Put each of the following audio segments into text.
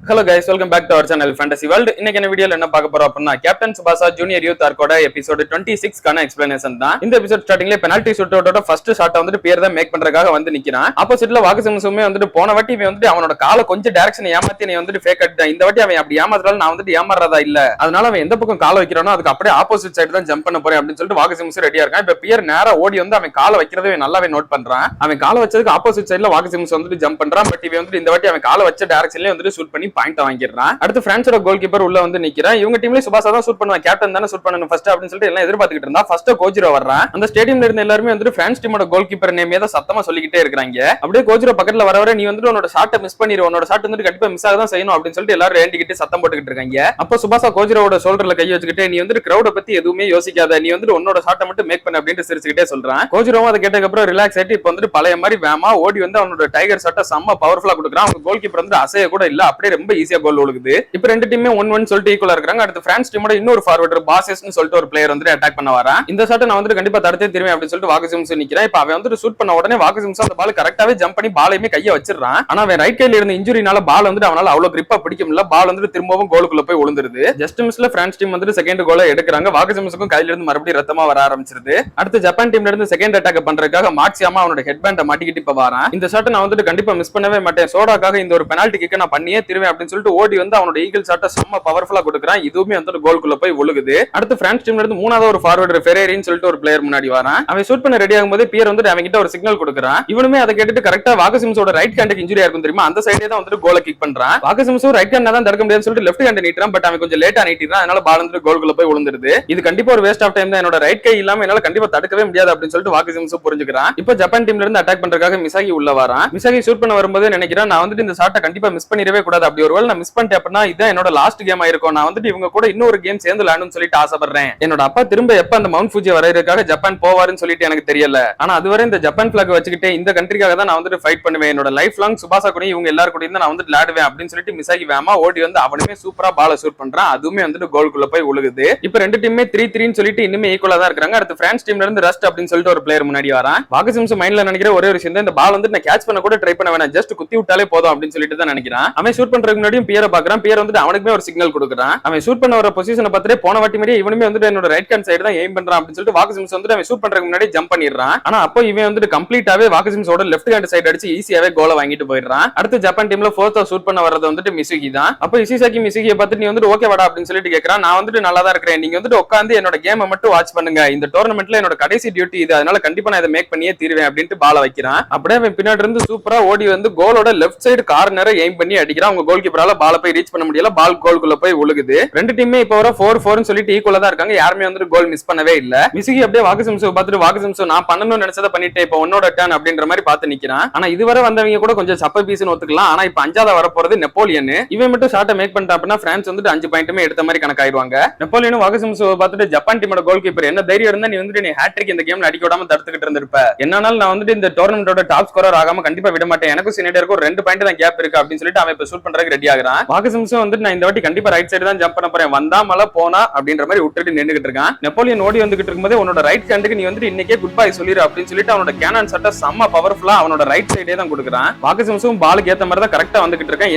Hello guys, welcome back to our channel Fantasy World. இன்னைக்கு என்ன வீடியோல என்ன பார்க்க போறோம் அப்படினா கேப்டன் சுபாசா ஜூனியர் யூத் ஆர்க்கோட எபிசோட் 26 கான எக்ஸ்பிளனேஷன் தான். இந்த எபிசோட் ஸ்டார்டிங்ல பெனல்டி ஷூட் அவுட்டோட ஃபர்ஸ்ட் ஷாட் வந்துட்டு பியர் தான் மேக் பண்றதுக்காக வந்து நிக்கிறான். ஆப்போசிட்ல வாகசிம்சுமே வந்துட்டு போன வாட்டி இவன் வந்துட்டு அவனோட காலை கொஞ்சம் டைரக்ஷன் ஏமாத்தி நீ வந்துட்டு ஃபேக் அடிட்டான். இந்த வாட்டி அவன் அப்படி ஏமாத்துறால நான் வந்துட்டு ஏமாறதா இல்ல. அதனால அவன் எந்த பக்கம் காலை வைக்கிறானோ அதுக்கு அப்படியே ஆப்போசிட் சைடு தான் ஜம்ப் பண்ண போறேன் அப்படின்னு சொல்லிட்டு வாகசிம்சு ரெடியா இருக்கான். இப்ப பியர் நேரா ஓடி வந்து அவன் காலை வைக்கிறதை நல்லாவே நோட் பண்றான். அவன் காலை வச்சதுக்கு ஆப்போசிட் சைடுல வாகசிம்சு வந்துட்டு ஜம்ப் பண்றான். பட் இவன் வந்துட்டு இந்த வாட்டி அவன் காலை வச்ச டைரக்ஷன்லயே வந்துட்டு ஷூட் பண்ணி பாயிண்ட் வாங்கிடுறான். அடுத்து பிரான்ஸோட கோல் கீப்பர் உள்ள வந்து நிக்கிறான். இவங்க டீம்ல சுபாசா தான் ஷூட் பண்ணுவான். கேப்டன் தானே ஷூட் பண்ணணும் ஃபர்ஸ்ட் அப்படின்னு சொல்லிட்டு எல்லாம் எதிர்பார்த்துக்கிட்டு இருந்தா ஃபர்ஸ்ட் கோஜிரோ வர்றான். அந்த ஸ்டேடியம்ல இருந்த எல்லாருமே வந்து பிரான்ஸ் டீமோட கோல் கீப்பர் நேமே தான் சத்தமா சொல்லிக்கிட்டே இருக்காங்க. அப்படியே கோஜிரோ பக்கத்துல வர நீ வந்து உன்னோட ஷாட்டை மிஸ் பண்ணிரு, உன்னோட ஷாட் வந்து கண்டிப்பா மிஸ் ஆக தான் செய்யணும் அப்படின்னு சொல்லிட்டு எல்லாரும் ஏண்டிக்கிட்டு சத்தம் போட்டுக்கிட்டு இருக்காங்க. அப்போ சுபாசா கோஜிரோட ஷோல்டர்ல கை வச்சுக்கிட்டு நீ வந்து கிரௌட பத்தி எதுவுமே யோசிக்காத, நீ வந்து உன்னோட ஷாட்டை மட்டும் மேக் பண்ண அப்படின்னு சிரிச்சுக்கிட்டே சொல்றான். கோஜிரோவும் அதை கேட்டதுக்கு அப்புறம் ரிலாக்ஸ் ஆயிட்டு இப்போ வந்து பழைய மாதிரி வேமா ஓடி வந்து அவனோட டைகர் ஷாட்டை செம்ம பவர்ஃபுல்லா கொடுக்குறான். அவங்க கோல் கீப்பர் வந்து அசைய கூட இல்ல, அப்படியே ரொம்ப ஈஸியா கோல் ஒழுகுது. இப்போ ரெண்டு டீமே 1-1 சொல்லிட்டு ஈக்குவலா இருக்காங்க. அடுத்து பிரான்ஸ் டீமோட இன்னொரு ஃபார்வர்டர் பாசஸ்னு சொல்லிட்டு ஒரு பிளேயர் வந்து அட்டாக் பண்ண வரான். இந்த ஷாட்டை நான் வந்து கண்டிப்பா தடுத்தே திரும்பி அப்படின்னு சொல்லிட்டு வாகசிம்சு நிக்கிறேன். இப்போ அவன் வந்து ஷூட் பண்ண உடனே வாகசிம்சு அந்த பால் கரெக்டாவே ஜம்ப் பண்ணி பாலையுமே கையை வச்சிடறான். ஆனா அவன் ரைட் கையில இருந்த இன்ஜுரினால பால் வந்து அவனால அவ்வளவு கிரிப்பா பிடிக்க முடியல. பால் வந்து திரும்பவும் கோலுக்குள்ள போய் விழுந்துருது. ஜஸ்ட் மிஸ்ல பிரான்ஸ் டீம் வந்து செகண்ட் கோலை எடுக்கிறாங்க. வாகசிம்சுக்கும் கையில இருந்து மறுபடியும் ரத்தமா வர ஆரம்பிச்சிருது. அடுத்து ஜப்பான் டீம்ல இருந்து செகண்ட் அட்டாக் பண்றதுக்காக மார்க்சியாமா அவனோட ஹெட் பேண்ட மாட்டிக்கிட்டு இப்ப வரான். இந்த ஷாட்டை நான் வந்து கண்டிப்பா மிஸ் பண்ணவே மாட்டேன், சோடாக்காக இந்த ஒரு பெனால்டி கிக்க நான் பண்ணியே திருவேன் அப்படின்னு சொல்லிட்டு ஓடி வந்து அவனோட ஈகிள் ஷாட்டை செம்ம பவர்ஃபுல்லா கொடுக்குறான். இதுவுமே வந்து கோலுக்குள்ள போய் விழுகுது. அடுத்து பிரான்ஸ் டீம்ல இருந்து மூணாவது ஒரு ஃபார்வர்டர் ஃபெரேரின்னு சொல்லிட்டு ஒரு பிளேயர் முன்னாடி வரான். அவன் ஷூட் பண்ண ரெடி ஆகும்போது பியர் வந்து அவங்க கிட்ட ஒரு சிக்னல் கொடுக்குறான். இவனுமே அதை கேட்டுட்டு கரெக்டா வாகசிம்சோட ரைட் ஹேண்டுக்கு இன்ஜுரியா இருக்கும் தெரியுமா, அந்த சைடே தான் வந்து கோலை கிக் பண்றான். வாகசிம்சு ரைட் ஹேண்ட் தான் தடுக்க முடியாதுன்னு சொல்லிட்டு லெஃப்ட் ஹேண்ட் நீட்டுறான். பட் அவன் கொஞ்சம் லேட்டா நீட்டிறான். அதனால பால் வந்து கோலுக்குள்ள போய் விழுந்துருது. இது கண்டிப்பா ஒரு வேஸ்ட் ஆஃப் டைம் தான், என்னோட ரைட் கை இல்லாம என்னால கண்டிப்பா தடுக்கவே முடியாது அப்படின்னு சொல்லிட்டு வாகசிம்சு புரிஞ்சுக்கிறான். இப்போ ஜப்பான் டீம்ல இருந்து அட்டாக் பண்றதுக்காக மிசாகி உள்ள வரான். மிசாகி ஷூட் பண்ண வரும்போது நினைக்கிறேன் நான் வந்து இந்த ஷாட்டை கண்டிப்பா மிஸ் பண்ணிடவே கூடாது, அப்படி ஒருவேளை நான் மிஸ் பண்ணிட்டேன் அப்படின்னா இதான் என்னோட லாஸ்ட் கேம் ஆயிருக்கும், நான் வந்து இவங்க கூட இன்னொரு கேம் சேர்ந்து விளையாடணும்னு சொல்லிட்டு ஆசைப்படுறேன். என்னோட அப்பா திரும்ப எப்ப அந்த மவுண்ட் ஃபூஜி வரையறதுக்காக ஜப்பான் போவாருன்னு சொல்லிட்டு எனக்கு தெரியல. ஆனா அதுவரை இந்த ஜப்பான் பிளாக் வச்சுக்கிட்டே இந்த கண்ட்ரிக்காக தான் நான் வந்து ஃபைட் பண்ணுவேன். என்னோட லைஃப் லாங் சுபாசா கூட இவங்க எல்லாரும் கூட நான் வந்து விளையாடுவேன் அப்படின்னு சொல்லிட்டு மிசாகி வேமா ஓடி வந்து அவனுமே சூப்பரா பால ஷூட் பண்றான். அதுவுமே வந்து கோலுக்குள்ள போய் விழுகுது. இப்ப ரெண்டு டீமே 3-3 சொல்லிட்டு இன்னுமே ஈக்குவலா தான் இருக்காங்க. அடுத்து பிரான்ஸ் டீம்ல இருந்து ரஸ்ட் அப்படின்னு சொல்லிட்டு ஒரு பிளேயர் முன்னாடி வரான். வாகசிம்சு மைண்ட்ல நினைக்கிற ஒரே ஒரு விஷயம், இந்த பால் வந்து நான் கேட்ச் பண்ண கூட ட்ரை பண்ண வேணாம், ஜஸ்ட் குத்தி விட்டாலே போதும் அப்படின்னு சொல்லிட்டு தான் நினைக்கிறான். அவன் ஷூட் பண்றதுக்கு முன்னாடியும் பியரை பாக்குறான். பியர் வந்து அவனுக்குமே ஒரு சிக்னல் கொடுக்குறான். அவன் ஷூட் பண்ண வர பொசிஷனை பார்த்துட்டு போன வாட்டி மாதிரி இவனுமே வந்து என்னோட ரைட் ஹேண்ட் சைடு தான் எய்ம் பண்றான் அப்படின்னு சொல்லிட்டு வாகசிம்சு வந்து அவன் ஷூட் பண்றதுக்கு முன்னாடி ஜம்ப் பண்ணிடுறான். ஆனா அப்போ இவன் வந்து கம்ப்ளீட்டாவே வாகசிம்சோட லெஃப்ட் ஹேண்ட் சைடு அடிச்சு ஈஸியாவே கோலை வாங்கிட்டு போயிடுறான். அடுத்து ஜப்பான் டீம்ல ஃபோர்த் ஷூட் பண்ண வரது வந்து மிசுகி தான். அப்போ இசிசாக்கி மிசுகியை பார்த்துட்டு நீ வந்து ஓகே வாடா அப்படின்னு சொல்லிட்டு கேட்கறான். நான் வந்து நல்லா தான் இருக்கிறேன், நீங்க வந்து உட்காந்து என்னோட கேமை மட்டும் வாட்ச் பண்ணுங்க, இந்த டோர்னமெண்ட்ல என்னோட கடைசி டியூட்டி இது, அதனால கண்டிப்பா நான் இதை மேக் பண்ணியே தீருவேன் அப்படின்ட்டு பால வைக்கிறான். அப்படியே அவன் பின்னாடி இருந்து சூப்பரா ஓடி வந்து கோலோட லெஃப்ட் சைடு கார்னரை எய்ம் பண்ணி அடிக்கிறான். அவங்க கோல் கீப்பரால பால போய் ரீச் பண்ண முடியல, பால் கோலுக்குள்ள போய் விழுகுது. ரெண்டு டீமே இப்போ வர 4-4 சொல்லிட்டு ஈக்குவலா தான் இருக்காங்க. யாருமே வந்து கோல் மிஸ் பண்ணவே இல்ல. மிசுகி அப்படியே வாகசிம்சு பார்த்துட்டு வாகசிம்சு நான் பண்ணணும்னு நினைச்சதை பண்ணிட்டேன், இப்போ உன்னோட டர்ன் அப்படின்ற மாதிரி பார்த்து நிக்கிறான். ஆனா இதுவரை வந்தவங்க கூட கொஞ்சம் சப்ப பீஸ்னு ஒத்துக்கலாம். ஆனா இப்ப அஞ்சாவது வரப்போறது நெப்போலியன். இவன் மட்டும் ஷாட்டை மேக் பண்ணிட்டா அப்படின்னா பிரான்ஸ் வந்து 5 பாயிண்ட்டுமே எடுத்த மாதிரி கணக்காயிருவாங்க. நெப்போலியனும் வாகசிம்சு பார்த்துட்டு ஜப்பான் டீமோட கோல் கீப்பர் என்ன தைரியம் இருந்தா நீ வந்து நீ ஹேட்ரிக் இந்த கேம்ல அடிக்க விடாம தடுத்துக்கிட்டு இருந்திருப்ப, என்னாலும் நான் வந்து இந்த டோர்னமெண்டோட டாப் ஸ்கோரர் ஆகாம கண்டிப்பா விட மாட்டேன், எனக்கும் சீனியருக்கு ஒரு 2 பாயிண்ட் தான் கேப் இருக்கு அப்படின்னு சொல்லிட்டு அவன் இப்ப ஷூட் பண்றதுக்கு ரெடி ஆகுறான். வாகசிம்சு வந்து நான் இந்த வாட்டி கண்டிப்பா ரைட் சைடு தான் ஜம்ப் பண்ண போறேன், வந்தா மழை போனா அப்படின்ற மாதிரி விட்டுட்டு நின்னுகிட்டு இருக்கான். நெப்போலியன் ஓடி வந்துகிட்டு இருக்கும்போது உன்னோட ரைட் ஹேண்டுக்கு நீ வந்து இன்னைக்கே குட் பை சொல்லிரு அப்படின்னு சொல்லிட்டு அவனோட கேனான் சட்டை செம்ம பவர்ஃபுல்லா அவனோட ரைட் சைடே தான் கொடுக்குறான். வாகசிம்சும் பாலுக்கு ஏத்த மாதிரி தான் கரெக்டா வந்துகிட்டு இருக்கான்.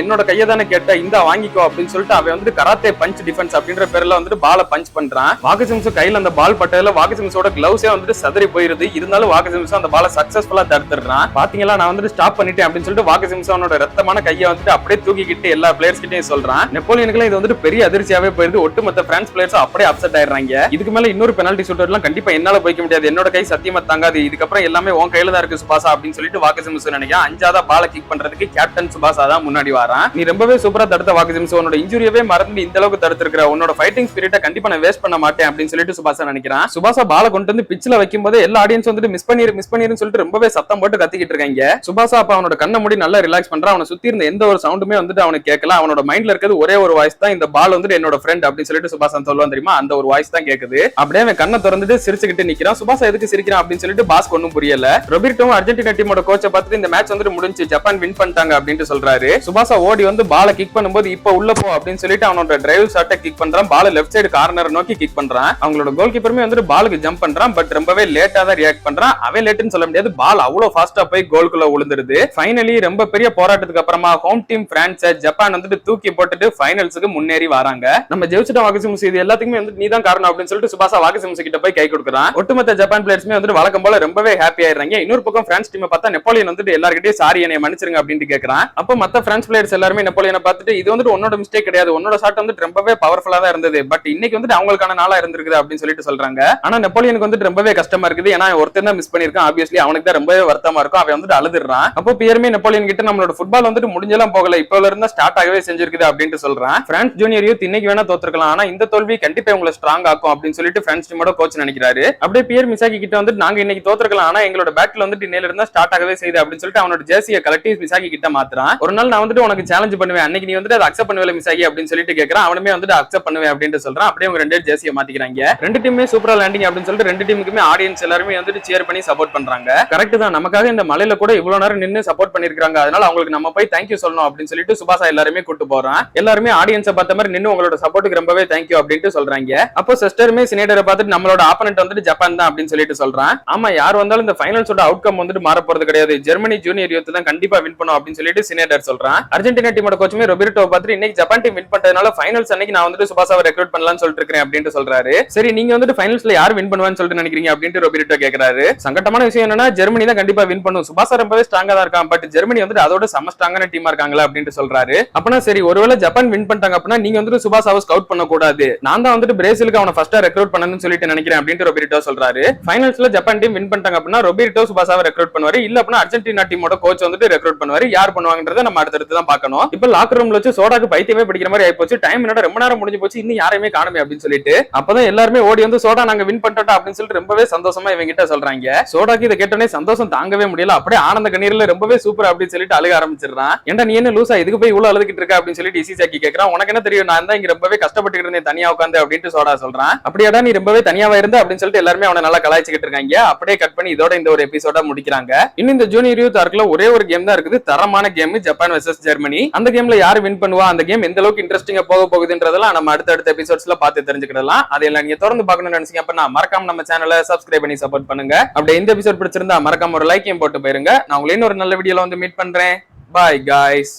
என்னோட கையை தானே கேட்ட இந்த வாங்கிக்கோ அப்படின்னு சொல்லிட்டு அவன் வந்து கராத்தே பஞ்ச் டிஃபென்ஸ் அப்படின்ற பேர்ல வந்து பால பஞ்ச் பண்றான். வாகசிம்சு கையில அந்த பால் பட்டதுல வாகசிம்சோட கிளவுஸே வந்து சதறி போயிருது. இருந்தாலும் வாகசிம்சு அந்த பால சக்சஸ்ஃபுல்லா தடுத்துறான். பாத்தீங்களா நான் வந்து ஸ்டாப் பண்ணிட்டேன் அப்படின்னு சொல்லிட்டு வாகசிம்சு அவனோட ரத்தமான கையை வந்து அப்படியே தூக்கிக்கிட்டு எல்லா பிளேயர்ஸ் கிட்டையும் சொல்றான். நெப்போலியனுக்கு இது வந்து பெரிய அதிர்ச்சியாவே போயிருது. ஒட்டுமொத்த பிரான்ஸ் பிளேயர்ஸ் அப்படியே அப்செட் ஆயிடுறாங்க. இதுக்கு மேல இன்னொரு பெனல்டி ஷூட்டர்லாம் கண்டிப்பா என்னால போய்க்க முடியாது, என்னோட கை சத்தியமா தாங்காது, இதுக்கப்புறம் எல்லாமே உன் கையில தான் இருக்கு சுபாசா அப்படின்னு சொல்லிட்டு வாகசிம்சு நினைக்கிறேன். அஞ்சாவதா பால கிக் பண்றதுக்கு கேப்டன் சுபாசா தான் முன்னாடி வரான். நீ ரொம்பவே சூப்பரா தடுத்த வாகசிம்சு, உன்னோட இன்ஜுரியவே மறந்து இந்த அளவுக்கு தடுத்திருக்கிற, உன்னோட ஃபைட்டிங் ஸ்பிரிட்டை கண்டிப்பா நான் வேஸ்ட் பண்ண மாட்டேன் அப்படின்னு சொல்லிட்டு சுபாசா நினைக்கிறான். சுபாசா பால கொண்டு வந்து பிச்சில வைக்கும் போது எல்லா ஆடியன்ஸ் வந்து மிஸ் பண்ணிருன்னு சொல்லிட்டு ரொம்பவே சத்தம் போட்டு கத்திக்கிட்டு இருக்காங்க. சுபாசா அப்ப அவனோட கண்ணை மூடி நல்லா ரிலாக்ஸ் பண்றான். அவனை சுத்தி இருந்த எந்த ஒரு சவுண்டுமே வந்துட்டு அவனுக்கு கேட்கல. அவனோட மைண்ட்ல இருக்கிறது ஒரே ஒரு வாய்ஸ் தான், இந்த பால் வந்துட்டு என்னோட ஃப்ரெண்ட் அப்படின்னு சொல்லிட்டு சுபாசா சொல்லுவான் தெரியுமா, அந்த ஒரு வாய்ஸ் தான் கேக்குது. அப்படியே அவன் கண்ணை திறந்துட்டு சிரிச்சுக்கிட்டு நிக்கிறான். சுபாசா எதுக்கு சிரிக்கிறான் அப்படின்னு சொல்லிட்டு பாஸ்க்கு ஒன்னும் புரியல. ரொபர்ட்டோ அர்ஜென்டினா டீமோட கோச்சை பார்த்துட்டு இந்த மேட்ச் வந்துட்டு முடிஞ்சு ஜப்பான் வின் பண்ணிட்டாங்க அப்படின்னு சொல்றாரு. சுபாசா ஓடி வந்து பால கிக் பண்ணும்போது இப்ப உள்ள போ அப்படின்னு சொல்லிட்டு அவனோட டிரைவ் ஷாட்டை கிக் பண்றான். பால லெஃப்ட் சைடு கார்னர் நோக்கி கிக் பண்றான். அவங்களோட கோல் கீப்பருமே வந்துட்டு பாலுக்கு ஜம்ப் பண்றான். பட் ரொம்பவே லேட்டா தான் ரியாக்ட் பண்றான். அவன் லேட்னு சொல்ல முடியாது, பால் அவ்வளவு ஃபாஸ்டா போய் கோலுக்குள்ள விழுந்துருது. ஃபைனலி ரொம்ப பெரிய போராட்டத்துக்கு அப்புறமா ஹோம் டீம் பிரான்ஸ் ஜப்பான் வந்துட்டு தூக்கி போட்டுட்டு ஃபைனல்ஸுக்கு முன்னேறி வராங்க. நம்ம ஜெயிச்சிட்ட வாகசிமுசி இது எல்லாத்துக்குமே வந்து நீதான் காரணம் அப்படின்னு சொல்லிட்டு சுபாசா வாகசிமுசி கிட்ட போய் கை கொடுக்குறான். ஒட்டுமொத்த ஜப்பான் பிளேயர்ஸ்மே வந்துட்டு வழக்கம் போல ரொம்பவே ஹாப்பி ஆயிடுறாங்க. இன்னொரு பக்கம் பிரான்ஸ் டீமை பார்த்தா நெப்போலியன் வந்துட்டு எல்லார்கிட்டயும் சாரி என்னை மன்னிச்சிருங்க அப்படின்னு கேட்கறான். அப்போ மத்த பிரான்ஸ் பிளேயர்ஸ் எல்லாருமே நெப்போலியனை பார்த்துட்டு இது வந்துட்டு உன்னோட மிஸ்டேக் கிடையாது, உன்னோட ஷாட் வந்துட்டு ரொம்பவே பவர்ஃபுல்லா தான் இருந்தது, பட் இன்னைக்கு வந்துட்டு அவங்களுக்கான நாளா இருந்திருக்குது அப்படின்னு சொல்லிட்டு சொல்றாங்க. ஆனா நெப்போலியனுக்கு வந்துட்டு ரொம்பவே கஷ்டமா இருக்குது. ஏன்னா ஒருத்தர் தான் மிஸ் பண்ணிருக்கான். ஆப்வியஸ்லி அவனுக்கு தான் ரொம்பவே வருத்தமா இருக்கும். அவன் வந்துட்டு அழுதுறான். அப்போ பியர்மே நெப்போலியன் கிட்ட நம்மளோட ஃபுட்பால் வந்துட்டு முடிஞ்செல்லாம் போகல, இப்போல இருந்தா ஸ்டார்ட் ஆகவே செஞ்சிருக்குது அப்படின்னு சொல்றான். பிரான்ஸ் ஜூனியர் யூத் இன்னைக்கு வேணா தோத்துருக்கலாம், ஆனா இந்த தோல்வி கண்டிப்பா உங்களை ஸ்ட்ராங் ஆக்கும் அப்படின்னு சொல்லிட்டு பிரான்ஸ் டீமோட கோச் நினைக்கிறாரு. அப்படியே பியர் மிசாகி கிட்ட வந்துட்டு நாங்க இன்னைக்கு தோத்துருக்கலாம், ஆனா எங்களோட பேட்டில் வந்துட்டு இன்னையில இருந்தா ஸ்டார்ட் ஆகவே செய்யுது அப்படின்னு சொல்லிட்டு அவனோட ஜெர்சியை கலட்டி மிசாகி கிட்ட மாத்துறான். ஒரு நாள் நான் வந்துட்டு உனக்கு சேலஞ்ச் பண்ணுவேன், அன்னைக்கு நீ வந்துட்டு அதை அக்செப்ட் பண்ணுவேல மிசாகி அப்படின்னு சொல்லிட்டு கேட்கறான். அவனுமே வந்துட்டு அக்செப்ட் பண்ணுவேன் அப்படின்னு சொல்றான். அப்படியே அவங்க ரெண்டு ஜெர்சியை மாத்திக்கிறாங்க. ரெண்டு டீமுமே சூப்பரா லேண்டிங் அப்படின்னு சொல்லிட்டு ரெண்டு டீமுக்குமே ஆடியன்ஸ் எல்லாருமே வந்துட்டு சியர் பண்ணி சப்போர்ட் பண்றாங்க. கரெக்ட் தான், நமக்காக இந்த மலையில கூட இவ்வளவு நேரம் நின்னு சப்போர்ட் பண்ணிருக்காங்க, அதனால அவங்களுக்கு நம்ம போய் தேங்க்யூ சொல்லணும் அப்படின்னு சொல்லிட்டு சுபாசா எல்லாருமே கூட்டு போறான். எல்லாருமே ஆடியன்ஸை பார்த்த மாதிரி நின்னு உங்களோட சப்போர்ட்டுக்கு ரொம்பவே தேங்க்யூ அப்படின்னு சொல்றாங்க. அப்போ சிஸ்டருமே சினேட்டரை பார்த்துட்டு நம்மளோட ஆப்பனன்ட் வந்துட்டு ஜப்பான் தான் அப்படின்னு சொல்லிட்டு சொல்றான். ஆமா, யார் வந்தாலும் இந்த ஃபைனல்ஸோட அவுட்கம் வந்துட்டு மாற போறது கிடையாது, ஜெர்மனி ஜூனியர் யூத் தான் கண்டிப்பா வின் பண்ணும் அப்படின்னு சொல்லிட்டு சினேட்டர் சொல்றான். அர்ஜென்டினா டீமோட கோச்சுமே ரொபர்டோவை பார்த்துட்டு இன்னைக்கு ஜப்பான் டீம் வின் பண்ணதுனால ஃபைனல்ஸ் அன்னைக்கு நான் வந்துட்டு சுபாசாவை ரெக்ரூட் பண்ணலாம்னு சொல்லிட்டு இருக்கேன் அப்படின்னு சொல்றாரு. சரி, நீங்க வந்துட்டு ஃபைனல்ஸ்ல யார் வின் பண்ணுவான்னு சொல்லிட்டு நினைக்கிறீங்க அப்படின்னு ரொபர்டோ கேட்கறாரு. சங்கட்டமான விஷயம் என்னன்னா ஜெர்மனி தான் கண்டிப்பா வின் பண்ணும், சுபாசா ரொம்பவே ஸ்ட்ராங்கா தான் இருக்கான், பட் ஜெர்மனி வந்துட்டு அதோட சம ஸ்ட்ராங்கான டீமா இருக்காங்களா அப்படின்னு சொல்றாரு. அப்பனா சரி, ஒருவேளை ஜப்பான் வின் பண்ணிட்டாங்க அப்படின்னா நீங்க வந்துட்டு சுபாசாவை ஸ்கவுட் பண்ண கூடாது, நான் தான் வந்துட்டு பிரேசிலுக்கு அவனை ஃபர்ஸ்டா ரெக்ரூட் பண்ணணும்னு சொல்லிட்டு நினைக்கிறேன் அப்படின்னு ரொபர்டோ சொல்றாரு. ஃபைனல்ஸ்ல ஜப்பான் டீம் வின் பண்ணிட்டாங்க அப்படின்னா ரொபர்டோ சுபாசாவை ரெக்ரூட் பண்ணுவாரு, இல்ல அப்படின்னா அர்ஜென்டினா டீமோட கோச் வந்துட்டு ரெக்ரூட் பண்ணுவாரு. யார் பண்ணுவாங்கன்றத நம்ம அடுத்தடுத்து தான் பார்க்கணும். இப்ப லாக்கர் ரூம்ல வச்சு சோடாக்கு பைத்தியமே பிடிக்கிற மாதிரி ஆயிப்போச்சு. டைம் என்னோட ரொம்ப நேரம் முடிஞ்சு போச்சு, இன்னும் யாரையுமே காணுமே அப்படின்னு சொல்லிட்டு அப்பதான் எல்லாருமே ஓடி வந்து சோடா நாங்க வின் பண்ணிட்டோம் அப்படின்னு சொல்லிட்டு ரொம்பவே சந்தோஷமா இவங்க கிட்ட சொல்றாங்க. சோடாக்கு இதை கேட்டோன்னே சந்தோஷம் தாங்கவே முடியல, அப்படியே ஆனந்த கண்ணீர்ல ரொம்பவே சூப்பர் அப்படின்னு சொல்லிட்டு அழுக ஆரம்பிச்சிடுறான். ஏன்டா நீ என்ன லூசா இதுக்கு போய் இவ்வளவு அழுதுகிட்டு இருக்க அப்படின்னு சொல்லிட்டு இசிசாக்கி கேட்கறான். உனக்கு என்ன தெரியும், நான் தான் இங்க ரொம்பவே கஷ்டப்பட்டு இருந்தேன் தனியா உட்காந்து அப்படின்னு சோடா சொல்றான். அப்படியாடா நீ ரொம்பவே தனியாவா இருந்த அப்படின்னு சொல்லிட்டு எல்லாருமே அவனை நல்லா கலாய்ச்சிக்கிட்டு இருக்காங்க. அப்படியே கட் பண்ணி இதோட இந்த ஒரு எபிசோட முடிக்கிறாங்க. இன்னும் இந்த ஜூனியர் யூத் ஆர்க்ல ஒரே ஒரு கேம் தான் இருக்குது, தரமான கேம், ஜப்பான் வெர்சஸ் ஜெர்மனி. அந்த கேம்ல யார் வின் பண்ணுவா, அந்த கேம் எந்த அளவுக்கு இன்ட்ரெஸ்டிங்கா போக போகுதுன்றதெல்லாம் நம்ம அடுத்த எபிசோட்ஸ்ல பார்த்து தெரிஞ்சுக்கலாம். அதெல்லாம் நீங்க தொடர்ந்து பார்க்கணும்னு நினைச்சீங்க அப்படின்னா மறக்காம நம்ம சேனலை சப்ஸ்கிரைப் பண்ணி சப்போர்ட் பண்ணுங்க. அப்படியே இந்த எபிசோட் பிடிச்சிருந்தா மறக்காம ஒரு லைக்கையும் போட்டு போயிருங்க. நான் உங்களை இன்னொரு நல்ல வீடியோல வந்து மீட் பண்றேன். Bye guys.